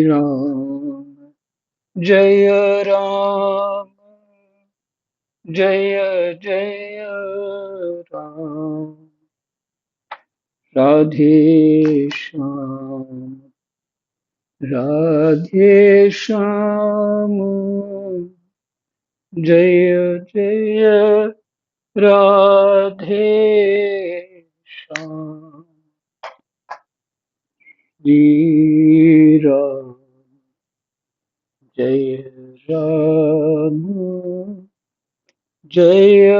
राम जय राम जय जय राम राधे श्याम राधे श्याम जय जय राधे श्याम श्री राम जय राम जय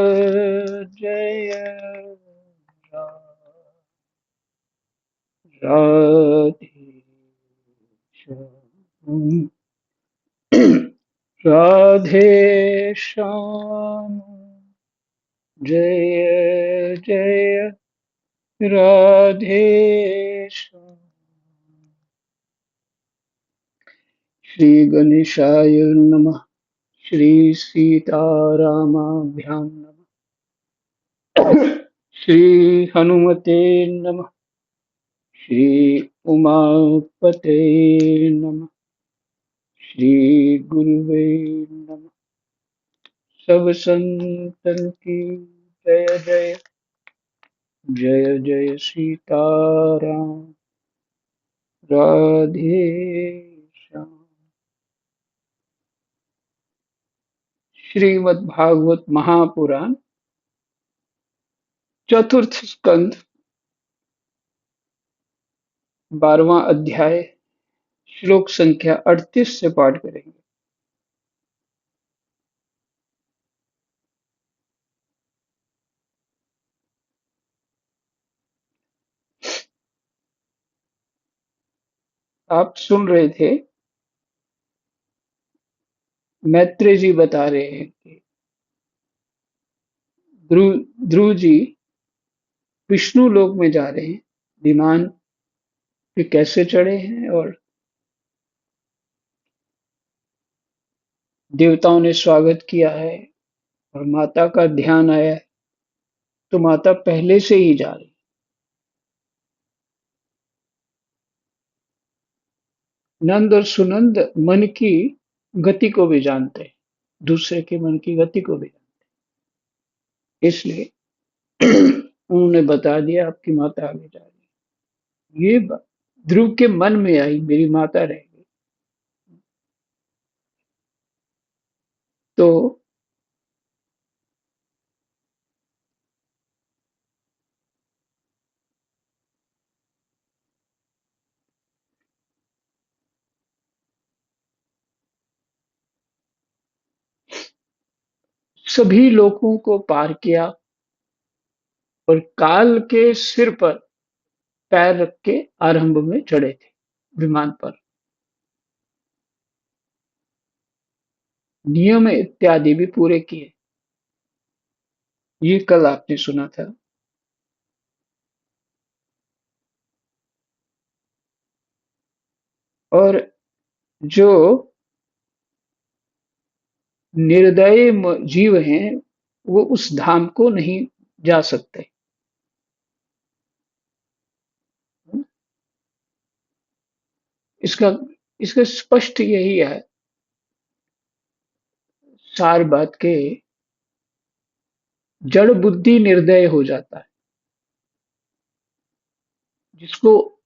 जय राम राधे श्याम राधे श्याम जय जय राधे श्याम श्री गणेशाय नमः श्री सीतारामाभ्यां नमः श्री हनुमते नमः श्री उमापते नमः श्री गुरुवे नमः सब संतन की जय जय जय जय सीताराम राधे श्याम श्रीमद् भागवत महापुराण चतुर्थ स्कंद 12वां अध्याय श्लोक संख्या 38 से पाठ करेंगे। आप सुन रहे थे, मैत्रेय जी बता रहे हैं कि ध्रुव ध्रुव जी विष्णु लोक में जा रहे हैं, विमान पे कैसे चढ़े हैं और देवताओं ने स्वागत किया है और माता का ध्यान आया है, तो माता पहले से ही जा रही। नंद और सुनंद मन की गति को भी जानते हैं, दूसरे के मन की गति को भी जानते हैं, इसलिए उन्होंने बता दिया आपकी माता आगे जा रही है। ये बात ध्रुव के मन में आई, मेरी माता रह गई। तो सभी लोगों को पार किया और काल के सिर पर पैर रख के आरंभ में चढ़े थे विमान पर। नियम इत्यादि भी पूरे किए, ये कल आपने सुना था। और जो निर्दयी जीव हैं, वो उस धाम को नहीं जा सकते। इसका इसका स्पष्ट यही है सार बात के, जड़ बुद्धि निर्दय हो जाता है, जिसको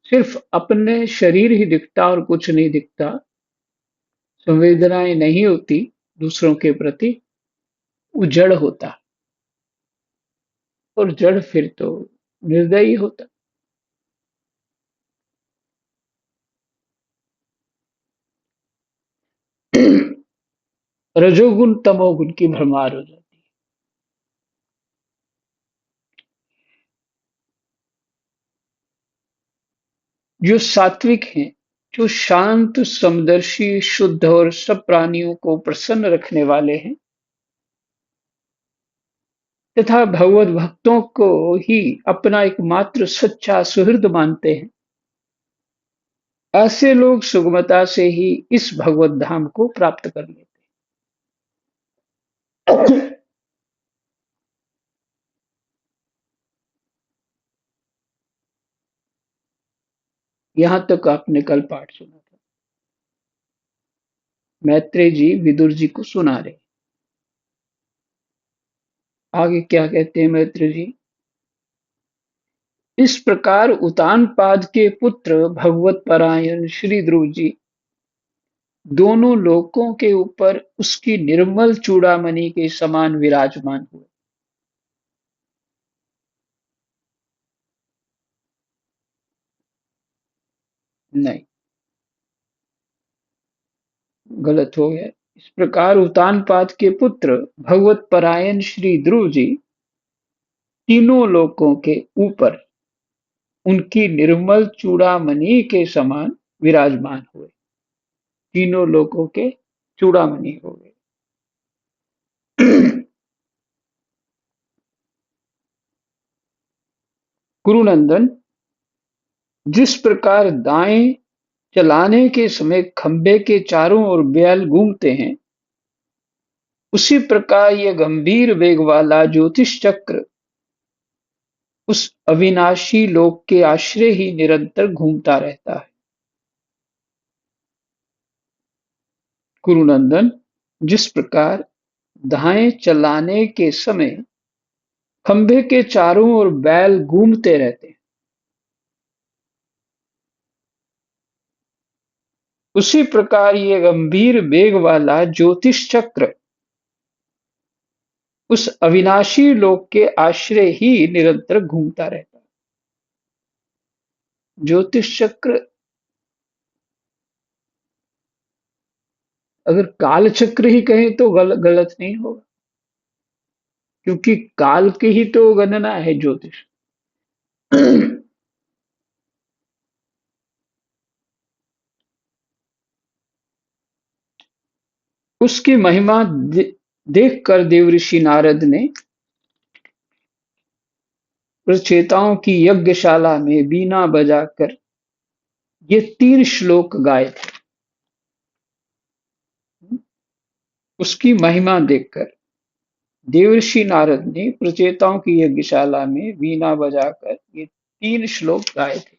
सिर्फ अपने शरीर ही दिखता और कुछ नहीं दिखता, संवेदनाएं नहीं होती दूसरों के प्रति, वो जड़ होता। और जड़ फिर तो निर्दयी होता। रजोगुण तमोगुण की भरमार हो जाती है। जो सात्विक हैं, जो शांत समदर्शी शुद्ध और सब प्राणियों को प्रसन्न रखने वाले हैं तथा भगवत भक्तों को ही अपना एकमात्र सच्चा सुहृद मानते हैं, ऐसे लोग सुगमता से ही इस भगवत धाम को प्राप्त कर लेते हैं। यहां तक आपने कल पाठ सुना था। मैत्रेय जी विदुर जी को सुना रहे। आगे क्या कहते हैं मैत्रेय जी? इस प्रकार उतानपाद के पुत्र भगवत परायण श्री ध्रुव जी दोनों लोकों के ऊपर उसकी निर्मल चूड़ामणि के समान विराजमान हुए। नहीं, गलत हो गया। इस प्रकार उतानपाद के पुत्र भगवत परायण श्री ध्रुव जी तीनों लोकों के ऊपर उनकी निर्मल चूड़ामणि के समान विराजमान हुए। तीनों लोकों के चूड़ामणि हो गए। कुरुनंदन, जिस प्रकार दाएं चलाने के समय खंबे के चारों ओर बैल घूमते हैं, उसी प्रकार यह गंभीर वेग वाला ज्योतिष चक्र उस अविनाशी लोक के आश्रय ही निरंतर घूमता रहता है। कुरुनंदन, जिस प्रकार दाएं चलाने के समय खंभे के चारों ओर बैल घूमते रहते हैं, उसी प्रकार ये गंभीर वेग वाला ज्योतिष चक्र उस अविनाशी लोक के आश्रय ही निरंतर घूमता रहता है। ज्योतिष चक्र, अगर काल चक्र ही कहें तो गलत नहीं होगा, क्योंकि काल की ही तो गणना है ज्योतिष। उसकी महिमा देखकर देवऋषि नारद ने प्रचेताओं की यज्ञशाला में बीना बजाकर ये 3 श्लोक गाए थे। उसकी महिमा देखकर देवर्षि नारद ने प्रचेताओं की यज्ञशाला में वीणा बजाकर ये 3 श्लोक गाए थे।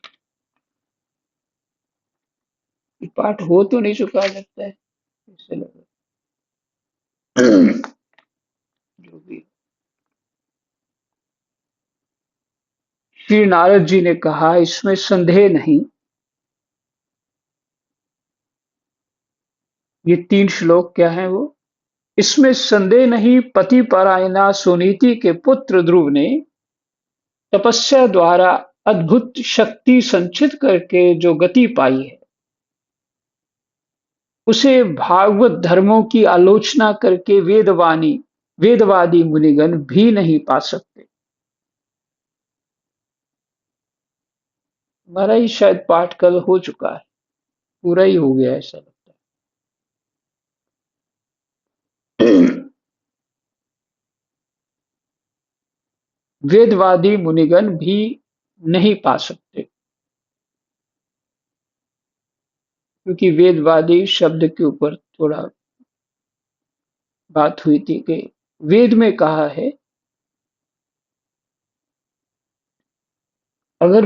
ये पाठ हो तो नहीं चुका लगता है, इससे लग जो भी। श्री नारद जी ने कहा, इसमें संदेह नहीं, ये 3 श्लोक क्या है वो? इसमें संदेह नहीं, पति परायणा सुनीति के पुत्र ध्रुव ने तपस्या द्वारा अद्भुत शक्ति संचित करके जो गति पाई है, उसे भागवत धर्मों की आलोचना करके वेदवादी मुनिगण भी नहीं पा सकते। हमारा ही शायद पाठ कल हो चुका है, पूरा ही हो गया ऐसा लगता है। वेदवादी मुनिगण भी नहीं पा सकते, क्योंकि वेदवादी शब्द के ऊपर थोड़ा बात हुई थी कि वेद में कहा है, अगर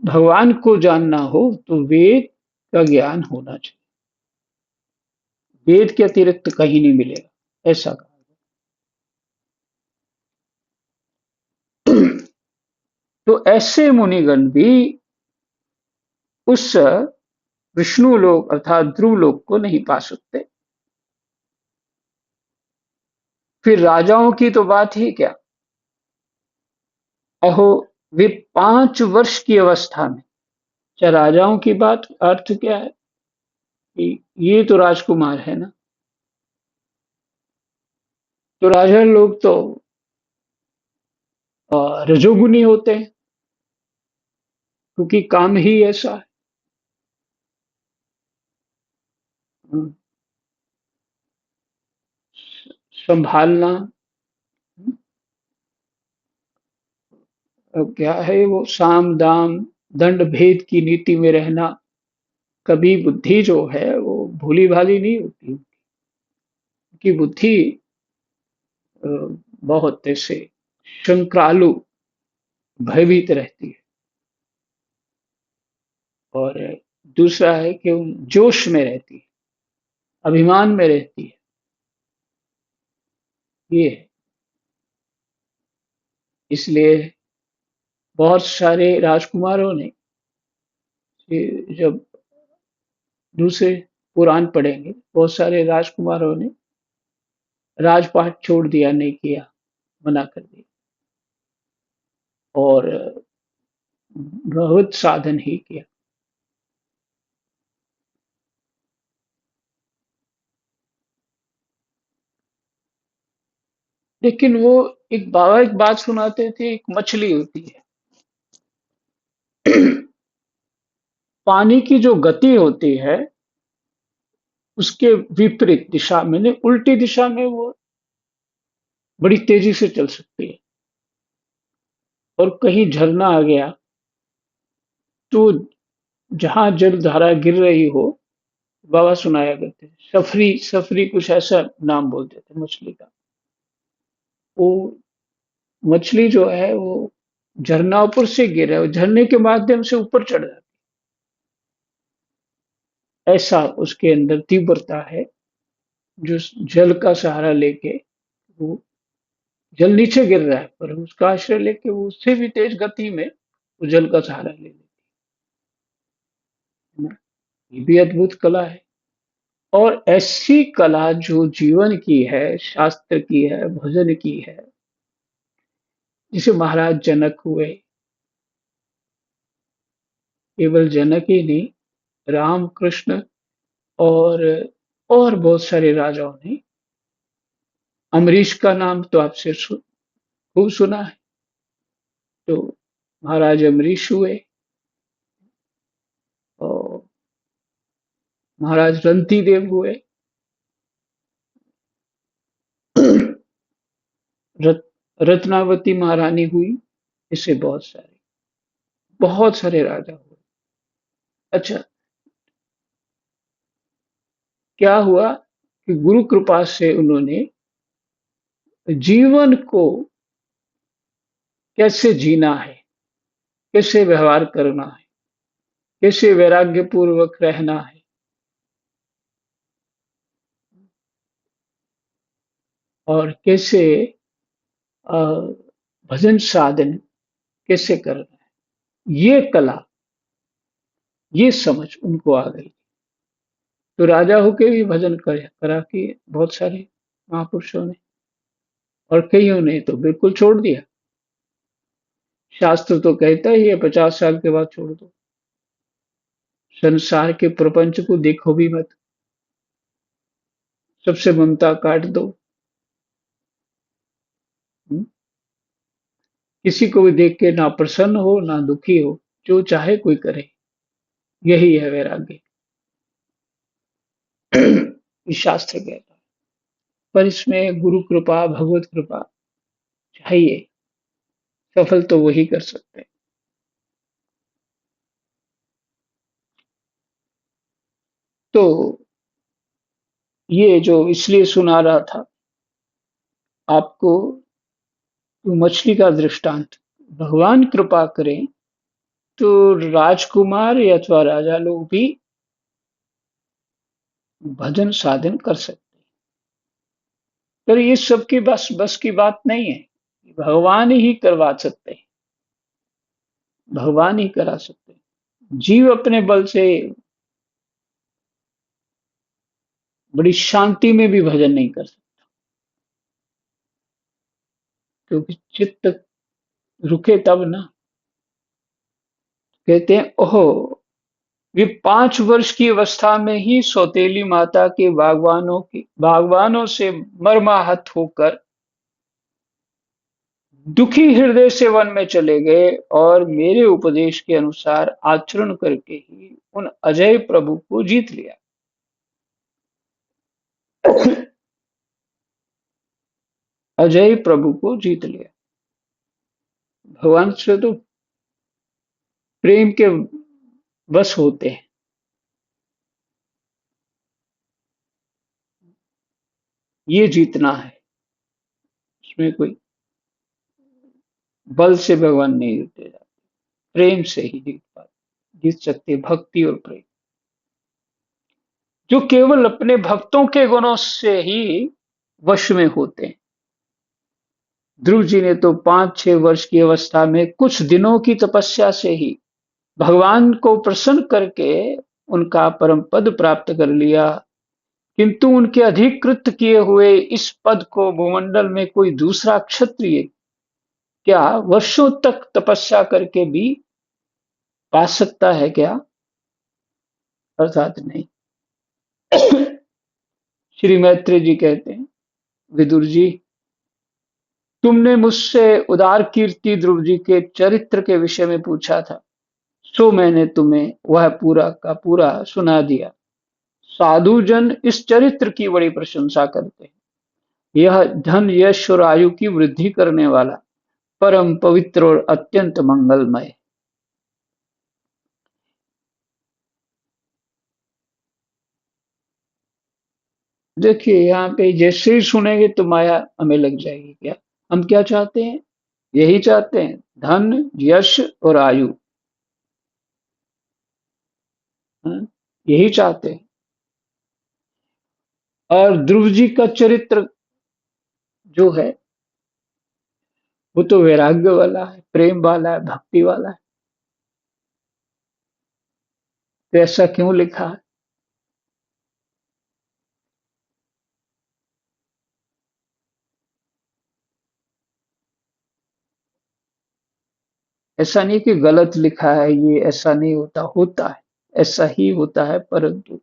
भगवान को जानना हो तो वेद का ज्ञान होना चाहिए, वेद के अतिरिक्त कहीं नहीं मिलेगा, ऐसा कहा। तो ऐसे मुनिगण भी उस विष्णु लोक अर्थात ध्रुव लोक को नहीं पा सकते। फिर राजाओं की तो बात ही क्या। अहो, वे 5 वर्ष की अवस्था में, क्या राजाओं की बात अर्थ क्या है कि ये तो राजकुमार है ना, तो राजा लोग तो रजोगुनी होते हैं, क्योंकि काम ही ऐसा है। हम्म, संभालना, क्या है वो, साम दाम दंड भेद की नीति में रहना। कभी बुद्धि जो है वो भोली भाली नहीं होती, उनकी बुद्धि अ, बहुत ऐसे शंक्रालु, भयभीत रहती है। और दूसरा है कि वो जोश में रहती है, अभिमान में रहती है। ये है। इसलिए बहुत सारे राजकुमारों ने जब दूसरे पुराण पढ़ेंगे, बहुत सारे राजकुमारों ने राजपाट छोड़ दिया, नहीं किया, मना कर दिया और बहुत साधन ही किया। लेकिन वो एक बाबा एक बात सुनाते थे, एक मछली होती है। पानी की जो गति होती है उसके विपरीत दिशा में, नहीं उल्टी दिशा में, वो बड़ी तेजी से चल सकती है। और कहीं झरना आ गया तो जहां जल धारा गिर रही हो, बाबा सुनाया करते थे, सफरी सफरी कुछ ऐसा नाम बोलते थे मछली का। वो मछली जो है वो झरना ऊपर से गिर है, झरने के माध्यम से ऊपर चढ़ जाती है। ऐसा उसके अंदर तीव्रता है, जो जल का सहारा लेके वो जल नीचे गिर रहा है पर उसका आश्रय लेके वो उससे भी तेज गति में वो जल का सहारा ले लेती है ना। ये भी अद्भुत कला है। और ऐसी कला जो जीवन की है, शास्त्र की है, भजन की है, जैसे महाराज जनक हुए, केवल जनक ही नहीं, राम कृष्ण और बहुत सारे राजाओं ने, अम्बरीश का नाम तो आपसे खूब सुना है। तो महाराज अम्बरीश हुए और महाराज रंती देव हुए, रत, रत्नावती महारानी हुई, इससे बहुत सारे राजा हुए। अच्छा, क्या हुआ कि गुरु कृपा से उन्होंने जीवन को कैसे जीना है, कैसे व्यवहार करना है, कैसे वैराग्य पूर्वक रहना है और कैसे अ, भजन साधन कैसे करना है, ये कला, ये समझ उनको आ गई। तो राजा होके भी भजन करा के बहुत सारे महापुरुषों ने, और कईयों ने तो बिल्कुल छोड़ दिया। शास्त्र तो कहता ही है 50 साल के बाद छोड़ दो, संसार के प्रपंच को देखो भी मत, सबसे ममता काट दो। हम्म? किसी को भी देख के ना प्रसन्न हो ना दुखी हो, जो चाहे कोई करे, यही है वैराग्य। ये शास्त्र कहता है। पर इसमें गुरु कृपा, भगवत कृपा चाहिए, सफल तो वही कर सकते हैं। तो ये जो इसलिए सुना रहा था आपको, तो मछली का दृष्टांत, भगवान कृपा करें तो राजकुमार या अथवा राजा लोग भी भजन साधन कर सकते हैं। पर ये सबकी बस बस की बात नहीं है, भगवान ही करवा सकते हैं, भगवान ही करा सकते हैं। जीव अपने बल से बड़ी शांति में भी भजन नहीं कर सकता, क्योंकि चित्त रुके तब ना। कहते हैं ओहो, वे 5 वर्ष की अवस्था में ही सौतेली माता के बागवानों से मर्माहत होकर दुखी हृदय से वन में चले गए और मेरे उपदेश के अनुसार आचरण करके ही उन अजय प्रभु को जीत लिया। अजय प्रभु को जीत लिया। भगवान से तो प्रेम के वश होते हैं। ये जीतना है, इसमें कोई बल से भगवान नहीं जीते जाते, प्रेम से ही जीत पाते। जीत सकती है भक्ति और प्रेम, जो केवल अपने भक्तों के गुणों से ही वश में होते हैं। ध्रुव जी ने तो 5-6 वर्ष की अवस्था में कुछ दिनों की तपस्या से ही भगवान को प्रसन्न करके उनका परम पद प्राप्त कर लिया। किंतु उनके अधिकृत किए हुए इस पद को भूमंडल में कोई दूसरा क्षत्रिय क्या वर्षों तक तपस्या करके भी पा सकता है क्या? अर्थात नहीं। श्री मैत्री जी कहते हैं, विदुर जी, तुमने मुझसे उदार कीर्ति ध्रुव जी के चरित्र के विषय में पूछा था, सो मैंने तुम्हें वह पूरा का पूरा सुना दिया। साधु जन इस चरित्र की बड़ी प्रशंसा करते हैं। यह धन यश और आयु की वृद्धि करने वाला परम पवित्र और अत्यंत मंगलमय। देखिए यहाँ पे जैसे ही सुनेंगे तो माया हमें लग जाएगी। क्या हम क्या चाहते हैं? यही चाहते हैं, धन यश और आयु। हाँ, यही चाहते हैं। और ध्रुव जी का चरित्र जो है वो तो वैराग्य वाला है, प्रेम वाला है, भक्ति वाला है। तो ऐसा क्यों लिखा है? ऐसा नहीं कि गलत लिखा है, ये ऐसा नहीं होता, होता है, ऐसा ही होता है। परंतु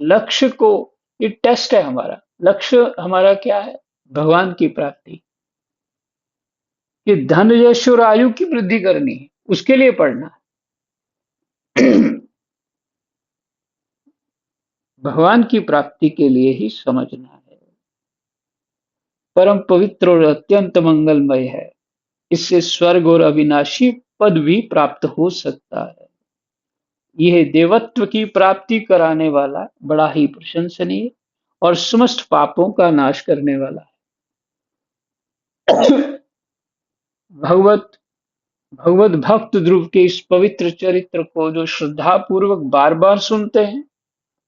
लक्ष्य को, ये टेस्ट है हमारा। लक्ष्य हमारा क्या है? भगवान की प्राप्ति, कि धन यश और आयु की वृद्धि करनी है, उसके लिए पढ़ना है। भगवान की प्राप्ति के लिए ही समझना है। परम पवित्र और अत्यंत मंगलमय है। इससे स्वर्ग और अविनाशी पद भी प्राप्त हो सकता है। यह देवत्व की प्राप्ति कराने वाला बड़ा ही प्रशंसनीय और समस्त पापों का नाश करने वाला है। भगवत भगवत भक्त ध्रुव के इस पवित्र चरित्र को जो श्रद्धा पूर्वक बार बार सुनते हैं,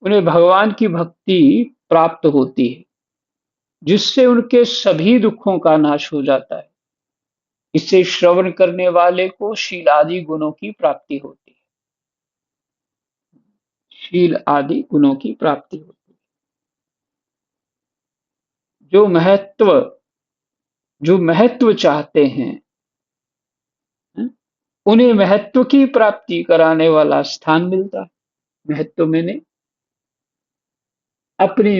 उन्हें भगवान की भक्ति प्राप्त होती है, जिससे उनके सभी दुखों का नाश हो जाता है। इससे श्रवण करने वाले को शील आदि गुणों की प्राप्ति होती है। शील आदि गुणों की प्राप्ति होती है। जो महत्व चाहते हैं, उन्हें महत्व की प्राप्ति कराने वाला स्थान मिलता है। महत्व मैंने अपनी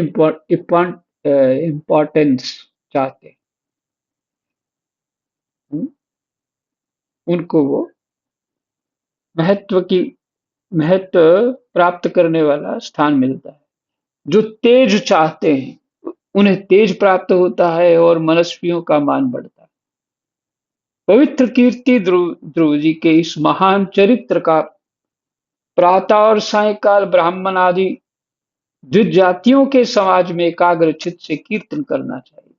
इम्पोर्टेंस चाहते हैं, उनको वो महत्व की महत्व प्राप्त करने वाला स्थान मिलता है। जो तेज चाहते हैं, उन्हें तेज प्राप्त होता है और मनस्वियों का मान बढ़ता है। पवित्र कीर्ति ध्रुव जी के इस महान चरित्र का प्रातः और सायंकाल ब्राह्मण आदि द्विज जातियों के समाज में एकाग्र चित्त से कीर्तन करना चाहिए।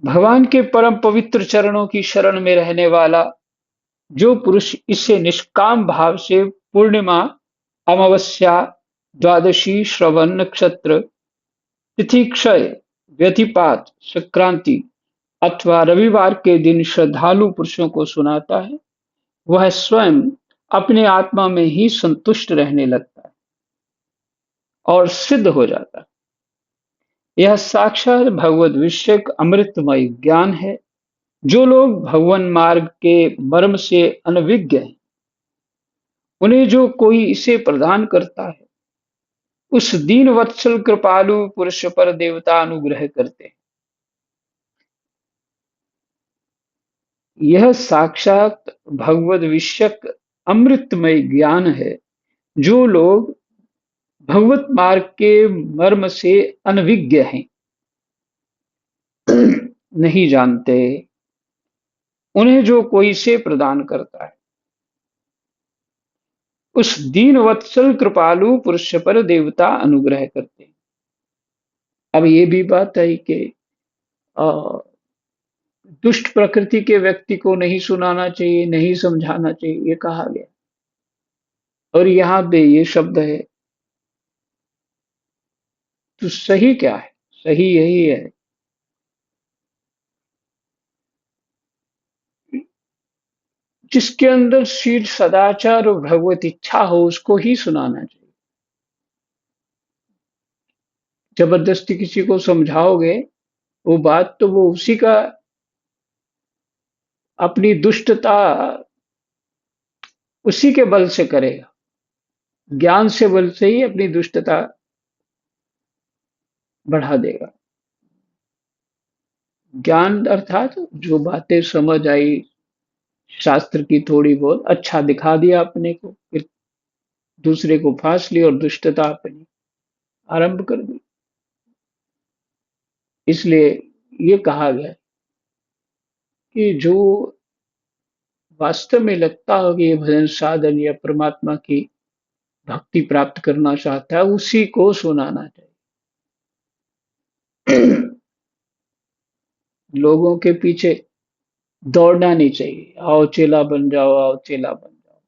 भगवान के परम पवित्र चरणों की शरण में रहने वाला जो पुरुष इसे निष्काम भाव से पूर्णिमा, अमावस्या, द्वादशी, श्रवण नक्षत्र, तिथि क्षय, व्यतिपात, संक्रांति अथवा रविवार के दिन श्रद्धालु पुरुषों को सुनाता है, वह स्वयं अपने आत्मा में ही संतुष्ट रहने लगता है और सिद्ध हो जाता है। यह साक्षात भगवद विषयक अमृतमय ज्ञान है। जो लोग भगवन मार्ग के मर्म से अनभिज्ञ हैं, उन्हें जो कोई इसे प्रदान करता है, उस दीन वत्सल कृपालु पुरुष पर देवता अनुग्रह करते हैं। यह साक्षात भगवद विषयक अमृतमय ज्ञान है। जो लोग भगवत मार्ग के मर्म से अनभिज्ञ हैं, नहीं जानते, उन्हें जो कोई से प्रदान करता है, उस दीन वत्सल कृपालु पुरुष पर देवता अनुग्रह करते हैं। अब ये भी बात है कि दुष्ट प्रकृति के व्यक्ति को नहीं सुनाना चाहिए, नहीं समझाना चाहिए, ये कहा गया। और यहाँ पे ये शब्द है, तो सही क्या है? सही यही है, जिसके अंदर शील सदाचार और भगवत इच्छा हो उसको ही सुनाना चाहिए। जबरदस्ती किसी को समझाओगे, वो बात तो वो उसी का अपनी दुष्टता उसी के बल से करेगा। ज्ञान से बल से ही अपनी दुष्टता बढ़ा देगा। ज्ञान अर्थात जो बातें समझ आई शास्त्र की, थोड़ी बहुत अच्छा दिखा दिया अपने को, फिर दूसरे को फांस ली और दुष्टता अपनी आरंभ कर दी। इसलिए ये कहा गया कि जो वास्तव में लगता हो कि ये भजन साधन या परमात्मा की भक्ति प्राप्त करना चाहता है, उसी को सुनाना चाहिए। लोगों के पीछे दौड़ना नहीं चाहिए, आओ चेला बन जाओ, आओ चेला बन जाओ,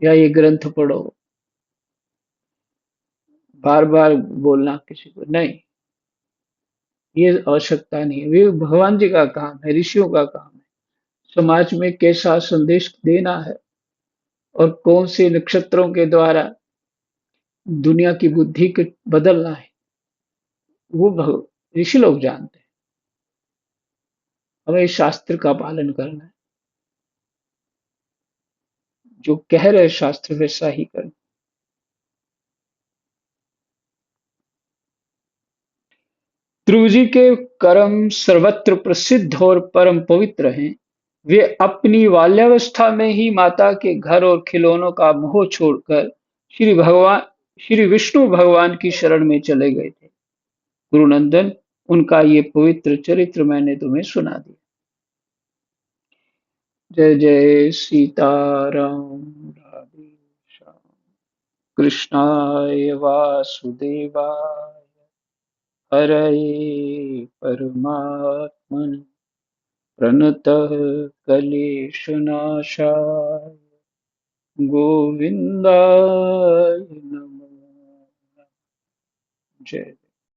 या ये ग्रंथ पढ़ो, बार बार बोलना किसी को नहीं, ये आवश्यकता नहीं है। ये भगवान जी का काम है, ऋषियों का काम है, समाज में कैसा संदेश देना है और कौन से नक्षत्रों के द्वारा दुनिया की बुद्धि को बदलना है, वो ऋषि लोग जानते हैं। हमें इस शास्त्र का पालन करना है, जो कह रहे शास्त्र वैसा ही करना। ध्रुव जी के कर्म सर्वत्र प्रसिद्ध और परम पवित्र हैं। वे अपनी बाल्यावस्था में ही माता के घर और खिलौनों का मोह छोड़कर श्री भगवान श्री विष्णु भगवान की शरण में चले गए थे। गुरुनंदन, उनका ये पवित्र चरित्र मैंने तुम्हें सुना दिया। जय जय सीताराम, राधे श्याम, कृष्णाय वासुदेवाय, हरये परमात्मने, प्रणतः क्लेशनाशाय, गोविन्दाय नमः। जय